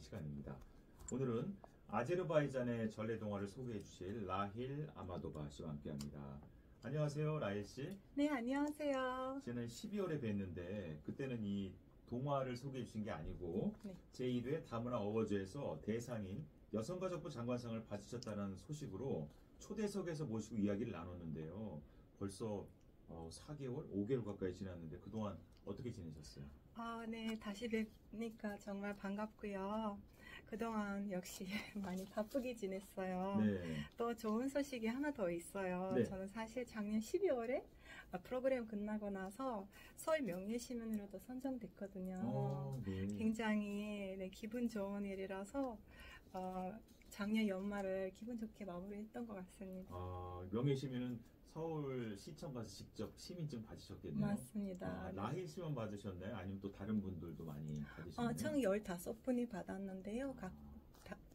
시간입니다. 오늘은 아제르바이잔의 전래동화를 소개해 주실 라힐 아마도바 씨와 함께합니다. 안녕하세요, 라힐 씨. 네, 안녕하세요. 지난 12월에 뵀는데 그때는 이 동화를 소개해 주신 게 아니고 네. 제1회 다문화 어워즈에서 대상인 여성가족부 장관상을 받으셨다는 소식으로 초대석에서 모시고 이야기를 나눴는데요. 벌써 4개월, 5개월 가까이 지났는데 그동안 어떻게 지내셨어요? 네, 다시 뵙니까 정말 반갑고요. 그동안 역시 많이 바쁘게 지냈어요. 네. 또 좋은 소식이 하나 더 있어요. 네. 저는 사실 작년 12월에 프로그램 끝나고 나서 서울 명예시민으로도 선정됐거든요. 네. 굉장히 기분 좋은 일이라서 작년 연말을 기분 좋게 마무리했던 것 같습니다. 명예시민은 서울시청 가서 직접 시민증 받으셨겠네요. 맞습니다. 라힐 씨만 받으셨나요? 아니면 또 다른 분들도 많이 받으셨나요? 총 15분이 받았는데요. 각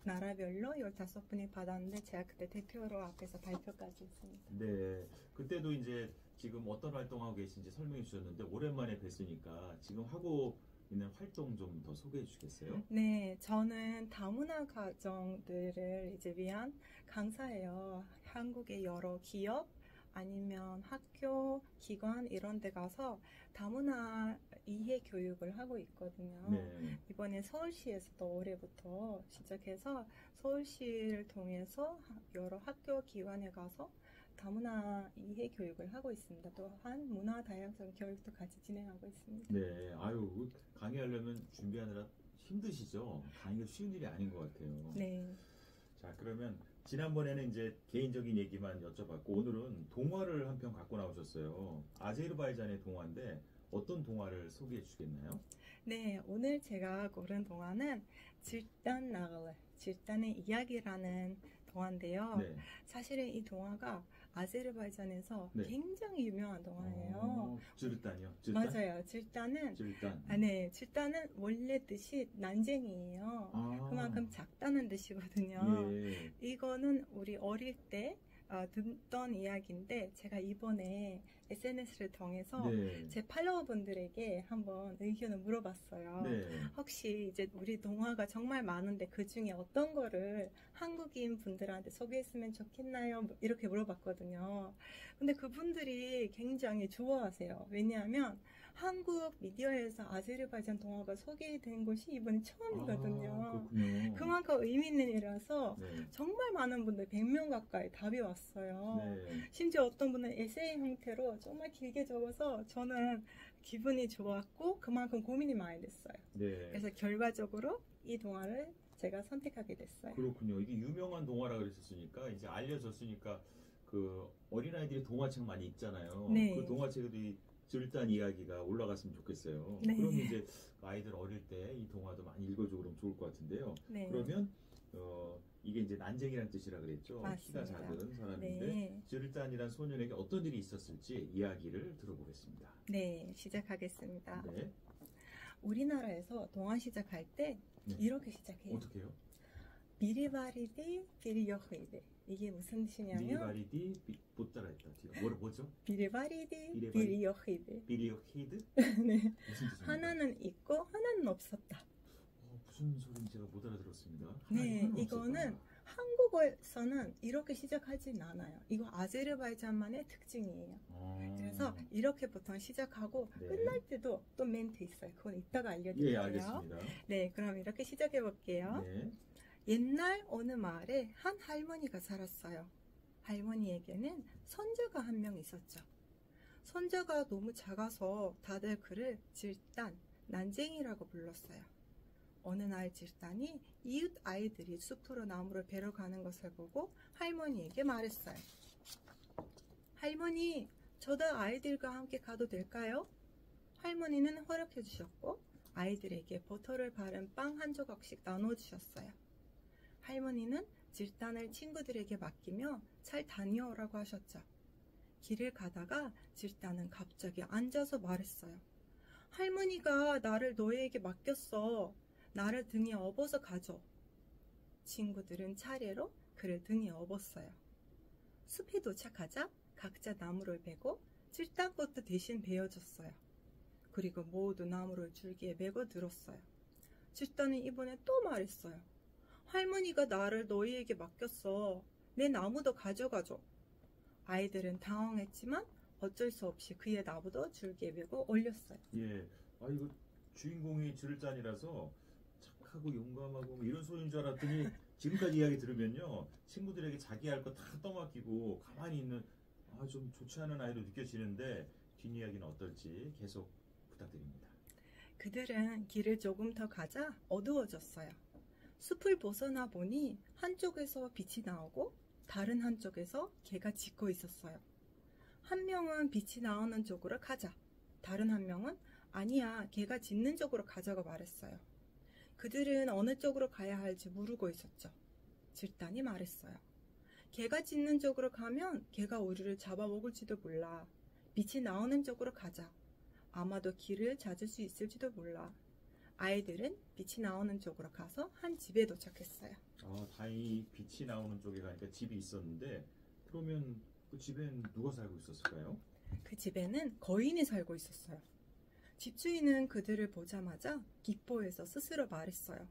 나라별로 15분이 받았는데 제가 그때 대표로 앞에서 발표까지 했습니다. 네. 그때도 이제 지금 어떤 활동하고 계신지 설명해 주셨는데 오랜만에 뵀으니까 지금 하고 있는 활동 좀 더 소개해 주시겠어요? 네, 저는 다문화 가정들을 이제 위한 강사예요. 한국의 여러 기업 아니면 학교, 기관 이런 데 가서 다문화 이해 교육을 하고 있거든요. 네. 이번에 서울시에서도 올해부터 시작해서 서울시를 통해서 여러 학교, 기관에 가서 다문화 이해 교육을 하고 있습니다. 또한 문화 다양성 교육도 같이 진행하고 있습니다. 네. 아유, 강의하려면 준비하느라 힘드시죠? 강의가 쉬운 일이 아닌 것 같아요. 네. 자, 그러면 지난번에는 이제 개인적인 얘기만 여쭤봤고 오늘은 동화를 한 편 갖고 나오셨어요. 아제르바이잔의 동화인데 어떤 동화를 소개해 주시겠나요? 네, 오늘 제가 고른 동화는 질단 나글, 질단의 이야기라는 동화인데요. 네. 사실은 이 동화가 아제르바이잔에서 네. 굉장히 유명한 동화예요. 즈르단이요? 맞아요. 질단은 즈르단. 네, 질단은 원래 뜻이 난쟁이에요. 그만큼 작다는 뜻이거든요. 예. 이거는 우리 어릴 때 듣던 이야기인데 제가 이번에 SNS를 통해서 네. 제 팔로워분들에게 한번 의견을 물어봤어요. 네. 혹시 이제 우리 동화가 정말 많은데 그 중에 어떤 거를 한국인 분들한테 소개했으면 좋겠나요? 이렇게 물어봤거든요. 근데 그분들이 굉장히 좋아하세요. 왜냐하면 한국 미디어에서 아제르바이잔 동화가 소개된 것이 이번에 처음이거든요. 그렇군요. 그만큼 의미 있는 일이라서 네. 정말 많은 분들 100명 가까이 답이 왔어요. 네. 심지어 어떤 분은 에세이 형태로 정말 길게 적어서 저는 기분이 좋았고 그만큼 고민이 많이 됐어요. 네. 그래서 결과적으로 이 동화를 제가 선택하게 됐어요. 그렇군요. 이게 유명한 동화라 그랬었으니까 이제 알려졌으니까 그 어린아이들이 동화책 많이 읽잖아요. 네. 그 동화책에도 이 질단 이야기가 올라갔으면 좋겠어요. 네. 그럼 이제 아이들 어릴 때 이 동화도 많이 읽어주고 그러면 좋을 것 같은데요. 네. 그러면 이게 이제 난쟁이라는 뜻이라 그랬죠. 맞습니다. 키가 작은 사람인데 네. 질단이란 소년에게 어떤 일이 있었을지 이야기를 들어보겠습니다. 네, 시작하겠습니다. 네. 우리나라에서 동화 시작할 때 네. 이렇게 시작해요. 어떻게 해요? 비리바리디 비리여흐이데. 이게 무슨 뜻이냐면 미리바리디 못 따라했다. 뭐죠? 비리바리디 비리여흐이데. 비리히드? 네. 무슨 뜻입니까? 하나는 있고 하나는 없었다. 무슨 소리인지 제가 못 알아들었습니다. 네, 이거는 한국어에서는 이렇게 시작하진 않아요. 이거 아제르바이잔만의 특징이에요. 그래서 이렇게 보통 시작하고 네. 끝날 때도 또 멘트 있어요. 그건 이따가 예, 알려드릴게요. 알겠습니다. 네, 그럼 이렇게 시작해 볼게요. 네. 옛날 어느 마을에 한 할머니가 살았어요. 할머니에게는 손자가 한 명 있었죠. 손자가 너무 작아서 다들 그를 질단, 난쟁이라고 불렀어요. 어느 날 질단이 이웃 아이들이 숲으로 나무를 베러 가는 것을 보고 할머니에게 말했어요. 할머니, 저도 아이들과 함께 가도 될까요? 할머니는 허락해 주셨고 아이들에게 버터를 바른 빵 한 조각씩 나눠주셨어요. 할머니는 질단을 친구들에게 맡기며 잘 다녀오라고 하셨죠. 길을 가다가 질단은 갑자기 앉아서 말했어요. 할머니가 나를 너희에게 맡겼어. 나를 등에 업어서 가줘. 친구들은 차례로 그를 등에 업었어요. 숲에 도착하자 각자 나무를 베고 질단꽃도 대신 베어줬어요. 그리고 모두 나무를 줄기에 메고 들었어요. 집단은 이번에 또 말했어요. 할머니가 나를 너희에게 맡겼어. 내 나무도 가져가줘. 아이들은 당황했지만 어쩔 수 없이 그의 나무도 줄기에 메고 올렸어요. 예. 아, 이거 주인공이 질단이라서 착하고 용감하고 뭐 이런 소리인 줄 알았더니 지금까지 이야기 들으면요. 친구들에게 자기 할 거 다 떠맡기고 가만히 있는 좀 좋지 않은 아이로 느껴지는데 뒷이야기는 어떨지 계속 부탁드립니다. 그들은 길을 조금 더 가자 어두워졌어요. 숲을 벗어나 보니 한쪽에서 빛이 나오고 다른 한쪽에서 개가 짖고 있었어요. 한 명은 빛이 나오는 쪽으로 가자. 다른 한 명은 아니야, 개가 짖는 쪽으로 가자고 말했어요. 그들은 어느 쪽으로 가야 할지 모르고 있었죠. 질단이 말했어요. 개가 짖는 쪽으로 가면 개가 우리를 잡아먹을지도 몰라. 빛이 나오는 쪽으로 가자. 아마도 길을 찾을 수 있을지도 몰라. 아이들은 빛이 나오는 쪽으로 가서 한 집에 도착했어요. 다행히 빛이 나오는 쪽에 가니까 집이 있었는데 그러면 그 집엔 누가 살고 있었을까요? 그 집에는 거인이 살고 있었어요. 집주인은 그들을 보자마자 기뻐해서 스스로 말했어요.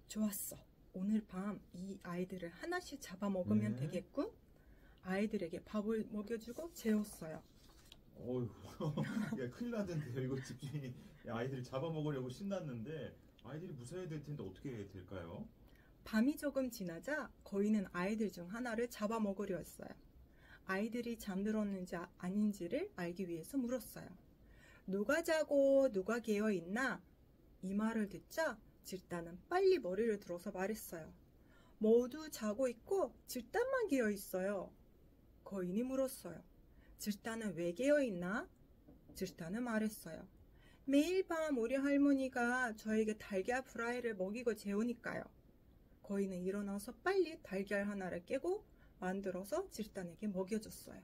좋았어. 오늘 밤 이 아이들을 하나씩 잡아먹으면 되겠군. 아이들에게 밥을 먹여주고 재웠어요. 어휴, 야, 큰일 났는데요. 이거 집주인이 아이들을 잡아먹으려고 신났는데 아이들이 무사해야 될 텐데 어떻게 될까요? 밤이 조금 지나자 거인은 아이들 중 하나를 잡아먹으려 했어요. 아이들이 잠들었는지 아닌지를 알기 위해서 물었어요. 누가 자고 누가 깨어 있나? 이 말을 듣자 질단은 빨리 머리를 들어서 말했어요. 모두 자고 있고 질단만 깨어 있어요. 거인이 물었어요. 질단은 왜 깨어 있나? 질단은 말했어요. 매일 밤 우리 할머니가 저에게 달걀 프라이를 먹이고 재우니까요. 거인은 일어나서 빨리 달걀 하나를 깨고 만들어서 질단에게 먹여줬어요.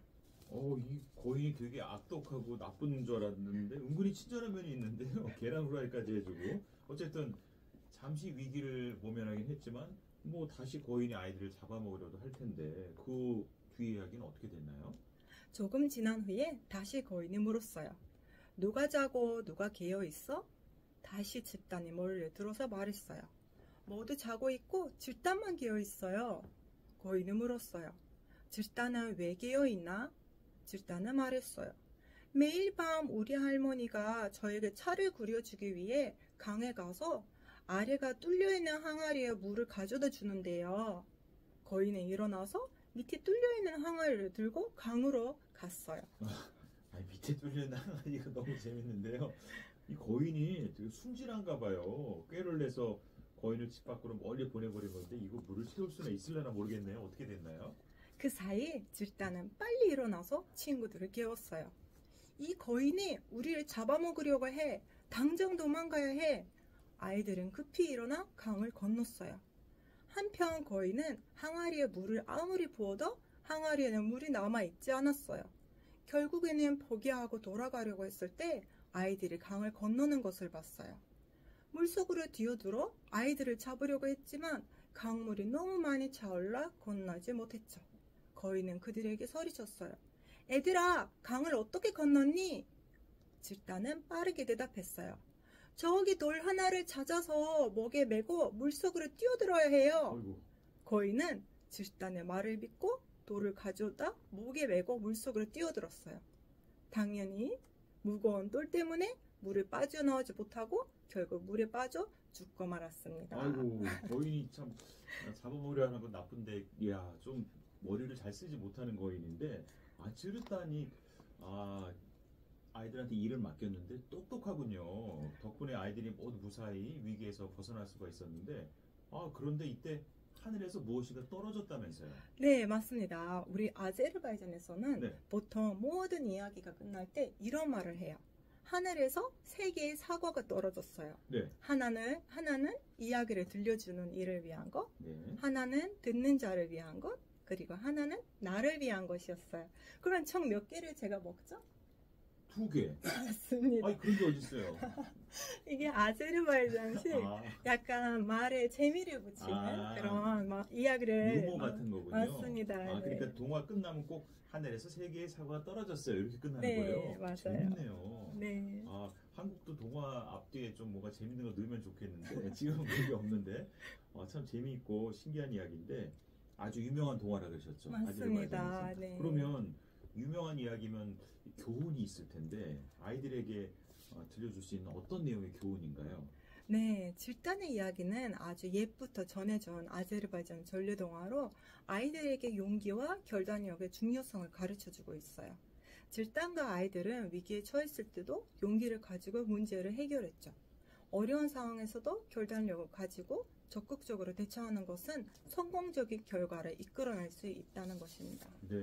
이 거인이 되게 악독하고 나쁜 줄 알았는데 은근히 친절한 면이 있는데요. 계란 후라이까지 해주고 어쨌든 잠시 위기를 모면하긴 했지만 뭐 다시 거인이 아이들을 잡아먹으려도 할 텐데 그 뒤 이야기는 어떻게 됐나요? 조금 지난 후에 다시 거인이 물었어요. 누가 자고 누가 깨어 있어? 다시 집단이 머리를 들어서 말했어요. 모두 자고 있고 질단만 깨어 있어요. 거인이 물었어요. 질단은 왜 깨어 있나? 질단은 말했어요. 매일 밤 우리 할머니가 저에게 차를 끓여주기 위해 강에 가서 아래가 뚫려있는 항아리에 물을 가져다 주는데요. 거인은 일어나서 밑에 뚫려있는 항아리를 들고 강으로 갔어요. 밑에 뚫리는 항아리가 너무 재밌는데요. 이 거인이 되게 순진한가 봐요. 꾀를 내서 거인을 집 밖으로 멀리 보내버린 건데 이거 물을 채울 수는 있으려나 모르겠네요. 어떻게 됐나요? 그 사이 질단은 빨리 일어나서 친구들을 깨웠어요. 이 거인이 우리를 잡아먹으려고 해. 당장 도망가야 해. 아이들은 급히 일어나 강을 건넜어요. 한편 거인은 항아리에 물을 아무리 부어도 항아리에는 물이 남아있지 않았어요. 결국에는 포기하고 돌아가려고 했을 때 아이들이 강을 건너는 것을 봤어요. 물속으로 뛰어들어 아이들을 잡으려고 했지만 강물이 너무 많이 차올라 건너지 못했죠. 거인은 그들에게 소리쳤어요. 애들아, 강을 어떻게 건넜니? 질단은 빠르게 대답했어요. 저기 돌 하나를 찾아서 목에 메고 물속으로 뛰어들어야 해요. 아이고. 거인은 질단의 말을 믿고 돌을 가져다 목에 메고 물속으로 뛰어들었어요. 당연히 무거운 돌 때문에 물을 빠져나오지 못하고 결국 물에 빠져 죽고 말았습니다. 아이고, 거인이 참 잡아먹으려 하는 건 나쁜데, 좀 머리를 잘 쓰지 못하는 거인인데, 질단이 아이들한테 일을 맡겼는데 똑똑하군요. 덕분에 아이들이 모두 무사히 위기에서 벗어날 수가 있었는데, 그런데 이때 하늘에서 무엇인가 떨어졌다면서요? 네, 맞습니다. 우리 아제르바이잔에서는 네. 보통 모든 이야기가 끝날 때 이런 말을 해요. 하늘에서 3개의 사과가 떨어졌어요. 네. 하나는 이야기를 들려주는 이를 위한 것, 네. 하나는 듣는 자를 위한 것, 그리고 하나는 나를 위한 것이었어요. 그럼 총 몇 개를 제가 먹죠? 2개. 맞습니다. 그런 게 어딨어요? 이게 아제르바이잔식 약간 말에 재미를 붙이는 그런 이야기를 유머 같은 거군요. 맞습니다. 그러니까 동화 끝나면 꼭 하늘에서 3개의 사과가 떨어졌어요. 이렇게 끝나는 네, 거예요. 맞아요. 재밌네요. 네. 한국도 동화 앞뒤에 좀 뭔가 재밌는 거 넣으면 좋겠는데 지금은 그게 없는데 참 재미있고 신기한 이야기인데 아주 유명한 동화라 그러셨죠? 맞습니다. 아제르바이잔에서. 네. 그러면 유명한 이야기면 교훈이 있을 텐데 아이들에게 들려줄 수 있는 어떤 내용의 교훈인가요? 네, 질단의 이야기는 아주 옛부터 전해져 온 아제르바이잔 전래동화로 아이들에게 용기와 결단력의 중요성을 가르쳐주고 있어요. 질단과 아이들은 위기에 처했을 때도 용기를 가지고 문제를 해결했죠. 어려운 상황에서도 결단력을 가지고 적극적으로 대처하는 것은 성공적인 결과를 이끌어낼 수 있다는 것입니다. 네,